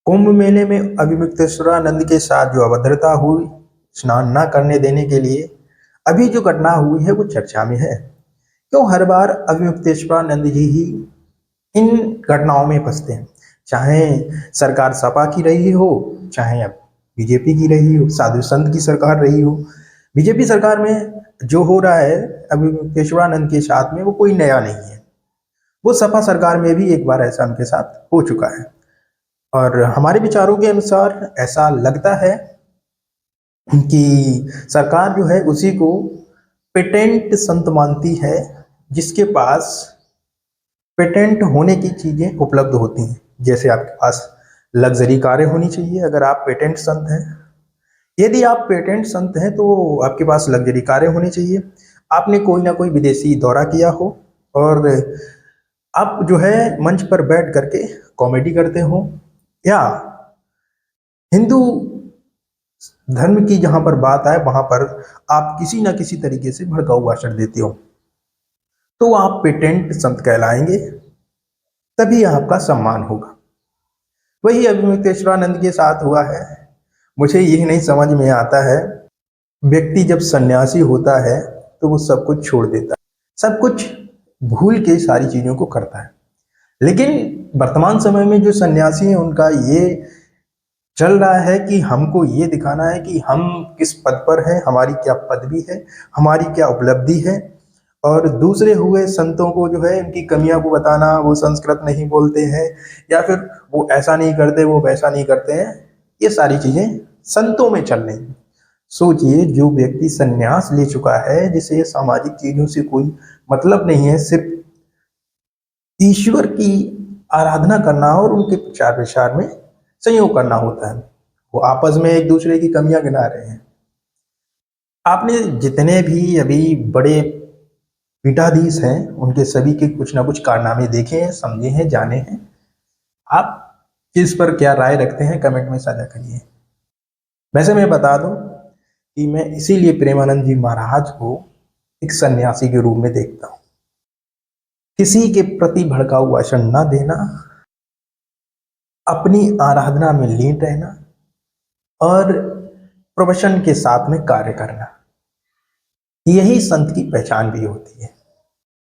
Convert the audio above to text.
कुंभ मेले में अभिमुक्तेश्वरानंद के साथ जो अभद्रता हुई, स्नान न करने देने के लिए, अभी जो घटना हुई है वो चर्चा में है। क्यों हर बार अभिमुक्तेश्वरानंद जी ही इन घटनाओं में फंसते हैं? चाहे सरकार सपा की रही हो, चाहे अब बीजेपी की रही हो, साधु संत की सरकार रही हो, बीजेपी सरकार में जो हो रहा है अभिमुक्तेश्वरानंद के साथ में वो कोई नया नहीं है। वो सपा सरकार में भी एक बार ऐसा उनके साथ हो चुका है। और हमारे विचारों के अनुसार ऐसा लगता है कि सरकार जो है उसी को पेटेंट संत मानती है, जिसके पास पेटेंट होने की चीज़ें उपलब्ध होती हैं। जैसे आपके पास लग्जरी कारें होनी चाहिए अगर आप पेटेंट संत हैं। यदि आप पेटेंट संत हैं तो आपके पास लग्जरी कारें होनी चाहिए। आपने कोई ना कोई विदेशी दौरा किया हो और आप जो है मंच पर बैठ करके कॉमेडी करते हो, या हिंदू धर्म की जहां पर बात आए वहां पर आप किसी न किसी तरीके से भड़काऊ भाषण देते हो, तो आप पेटेंट संत कहलाएंगे, तभी आपका सम्मान होगा। वही अभिमुक्तेश्वरानंद के साथ हुआ है। मुझे यही नहीं समझ में आता है, व्यक्ति जब सन्यासी होता है तो वो सब कुछ छोड़ देता है, सब कुछ भूल के सारी चीज़ों को करता है। लेकिन वर्तमान समय में जो सन्यासी हैं उनका ये चल रहा है कि हमको ये दिखाना है कि हम किस पद पर हैं, हमारी क्या पदवी है, हमारी क्या उपलब्धि है, और दूसरे हुए संतों को जो है इनकी कमियां को बताना, वो संस्कृत नहीं बोलते हैं, या फिर वो ऐसा नहीं करते, वो वैसा नहीं करते हैं। ये सारी चीज़ें संतों में चल रही हैं। सोचिए, जो व्यक्ति संन्यास ले चुका है, जिसे सामाजिक चीज़ों से कोई मतलब नहीं है, सिर्फ ईश्वर की आराधना करना और उनके प्रचार प्रसार में संयोग करना होता है, वो आपस में एक दूसरे की कमियां गिना रहे हैं। आपने जितने भी अभी बड़े पीठाधीश हैं उनके सभी के कुछ ना कुछ कारनामे देखे हैं, समझे हैं, जाने हैं। आप किस पर क्या राय रखते हैं कमेंट में साझा करिए। वैसे मैं बता दूं कि मैं इसीलिए प्रेमानंद जी महाराज को एक सन्यासी के रूप में देखता हूँ। किसी के प्रति भड़काऊ भाषण न देना, अपनी आराधना में लीन रहना और प्रोफेशन के साथ में कार्य करना, यही संत की पहचान भी होती है।